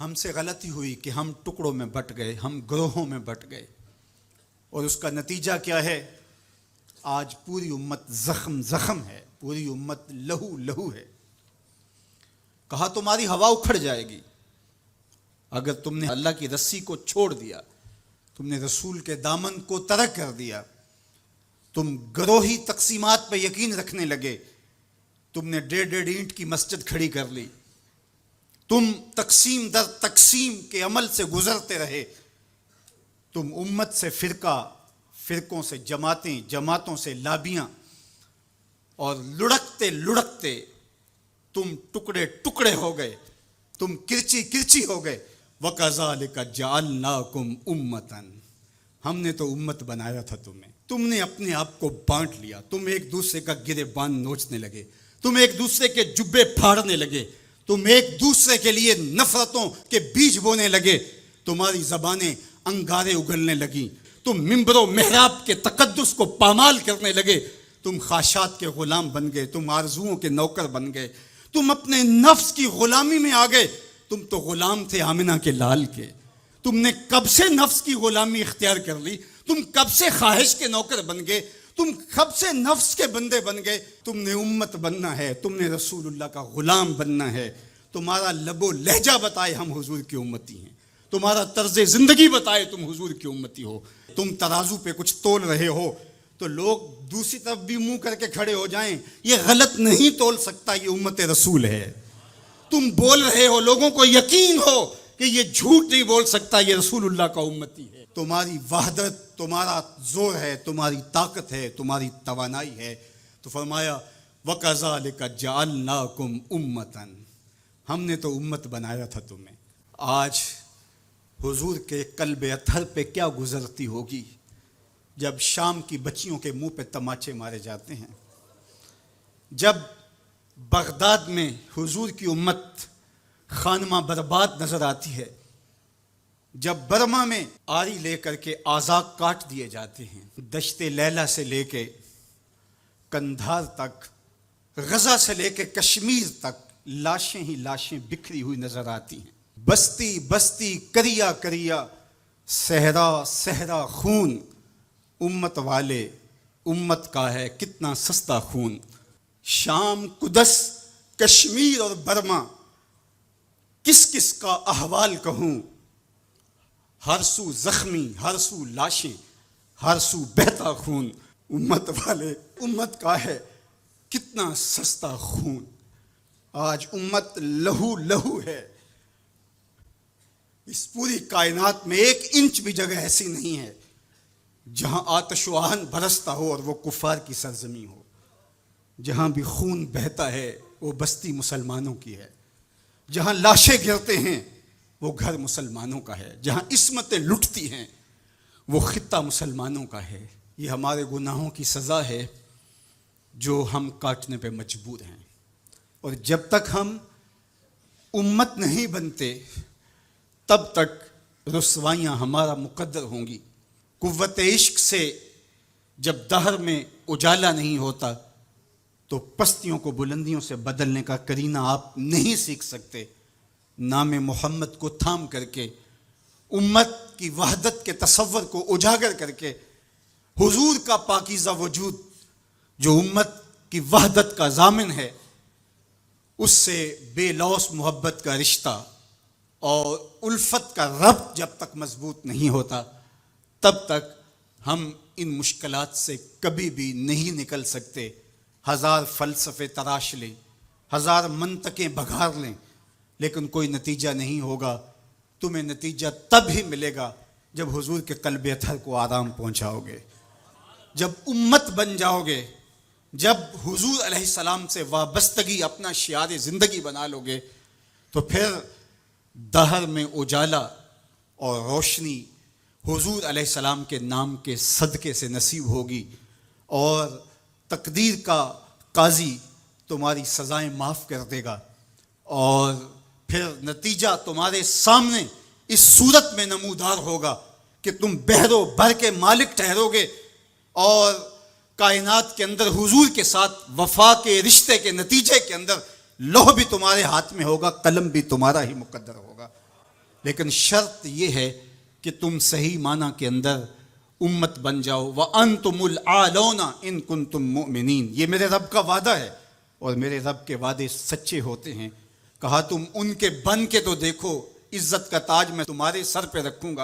ہم سے غلطی ہوئی کہ ہم ٹکڑوں میں بٹ گئے، ہم گروہوں میں بٹ گئے، اور اس کا نتیجہ کیا ہے؟ آج پوری امت زخم زخم ہے، پوری امت لہو لہو ہے۔ کہا تمہاری ہوا اکھڑ جائے گی اگر تم نے اللہ کی رسی کو چھوڑ دیا، تم نے رسول کے دامن کو ترک کر دیا، تم گروہی تقسیمات پہ یقین رکھنے لگے، تم نے 1.5 اینٹ کی مسجد کھڑی کر لی، تم تقسیم در تقسیم کے عمل سے گزرتے رہے، تم امت سے فرقوں سے جماعتیں، جماعتوں سے لابیاں، اور لڑکتے لڑکتے تم ٹکڑے ٹکڑے ہو گئے، تم کرچی کرچی ہو گئے۔ وَكَذَلِكَ جَعَلْنَاكُمْ أُمَّةً، ہم نے تو امت بنایا تھا تمہیں، تم نے اپنے آپ کو بانٹ لیا، تم ایک دوسرے کا گریبان نوچنے لگے، تم ایک دوسرے کے جبے پھاڑنے لگے، تم ایک دوسرے کے لیے نفرتوں کے بیج بونے لگے، تمہاری زبانیں انگارے اگلنے لگیں، تم منبر و محراب کے تقدس کو پامال کرنے لگے، تم خواہشات کے غلام بن گئے، تم آرزوؤں کے نوکر بن گئے، تم اپنے نفس کی غلامی میں آ گئے۔ تم تو غلام تھے آمنہ کے لال کے، تم نے کب سے نفس کی غلامی اختیار کر لی، تم کب سے خواہش کے نوکر بن گئے، تم کب سے نفس کے بندے بن گئے۔ تم نے امت بننا ہے، تم نے رسول اللہ کا غلام بننا ہے۔ تمہارا لب و لہجہ بتائے ہم حضور کی امتی ہیں، تمہارا طرز زندگی بتائے تم حضور کی امتی ہو۔ تم ترازو پہ کچھ تول رہے ہو تو لوگ دوسری طرف بھی منہ کر کے کھڑے ہو جائیں، یہ غلط نہیں تول سکتا، یہ امت رسول ہے۔ تم بول رہے ہو، لوگوں کو یقین ہو کہ یہ جھوٹ نہیں بول سکتا، یہ رسول اللہ کا امتی ہے۔ تمہاری وحدت، تمہارا زور ہے، تمہاری طاقت ہے، تمہاری توانائی ہے۔ تو فرمایا وَكَذَلِكَ جَعَلْنَاكُمْ أُمَّةً، ہم نے تو امت بنایا تھا تمہیں۔ آج حضور کے قلب اطہر پہ کیا گزرتی ہوگی جب شام کی بچیوں کے منہ پہ تماچے مارے جاتے ہیں، جب بغداد میں حضور کی امت خانمہ برباد نظر آتی ہے، جب برما میں آری لے کر کے اعضاء کاٹ دیے جاتے ہیں، دشت لیلہ سے لے کے کندھار تک، غزہ سے لے کے کشمیر تک لاشیں ہی لاشیں بکھری ہوئی نظر آتی ہیں، بستی بستی کریا کریا، صحرا صحرا خون، امت والے امت کا ہے کتنا سستا خون۔ شام، قدس، کشمیر اور برما، کس کس کا احوال کہوں، ہر سو زخمی، ہر سو لاشیں، ہر سو بہتا خون، امت والے امت کا ہے کتنا سستا خون۔ آج امت لہو لہو ہے، اس پوری کائنات میں 1 انچ بھی جگہ ایسی نہیں ہے جہاں آتش و آہن برستا ہو اور وہ کفار کی سرزمین ہو۔ جہاں بھی خون بہتا ہے وہ بستی مسلمانوں کی ہے، جہاں لاشیں گرتے ہیں وہ گھر مسلمانوں کا ہے، جہاں عصمتیں لٹتی ہیں وہ خطہ مسلمانوں کا ہے۔ یہ ہمارے گناہوں کی سزا ہے جو ہم کاٹنے پہ مجبور ہیں، اور جب تک ہم امت نہیں بنتے تب تک رسوائیاں ہمارا مقدر ہوں گی۔ قوت عشق سے جب دہر میں اجالا نہیں ہوتا تو پستیوں کو بلندیوں سے بدلنے کا قرینہ آپ نہیں سیکھ سکتے۔ نام محمد کو تھام کر کے، امت کی وحدت کے تصور کو اجاگر کر کے، حضور کا پاکیزہ وجود جو امت کی وحدت کا ضامن ہے، اس سے بے لوث محبت کا رشتہ اور الفت کا ربط جب تک مضبوط نہیں ہوتا تب تک ہم ان مشکلات سے کبھی بھی نہیں نکل سکتے۔ 1000 فلسفے تراش لیں، 1000 منطقیں بگھار لیں، لیکن کوئی نتیجہ نہیں ہوگا۔ تمہیں نتیجہ تب ہی ملے گا جب حضور کے قلب اطہر کو آرام پہنچاؤ گے، جب امت بن جاؤ گے، جب حضور علیہ السلام سے وابستگی اپنا شعار زندگی بنا لو گے، تو پھر دہر میں اجالا اور روشنی حضور علیہ السلام کے نام کے صدقے سے نصیب ہوگی، اور تقدیر کا قاضی تمہاری سزائیں معاف کر دے گا، اور پھر نتیجہ تمہارے سامنے اس صورت میں نمودار ہوگا کہ تم بحر و بر کے مالک ٹھہرو گے، اور کائنات کے اندر حضور کے ساتھ وفا کے رشتے کے نتیجے کے اندر لوح بھی تمہارے ہاتھ میں ہوگا، قلم بھی تمہارا ہی مقدر ہوگا۔ لیکن شرط یہ ہے کہ تم صحیح معنی کے اندر امت بن جاؤ. وَأَنْتُمُ الْعَالَوْنَ إِن كُنتُم مُؤْمِنِينَ. یہ میرے رب کا وعدہ ہے اور میرے رب کے وعدے سچے ہوتے ہیں. کہا تم ان کے بن کے تو دیکھو، عزت کا تاج میں تمہارے سر پہ رکھوں گا.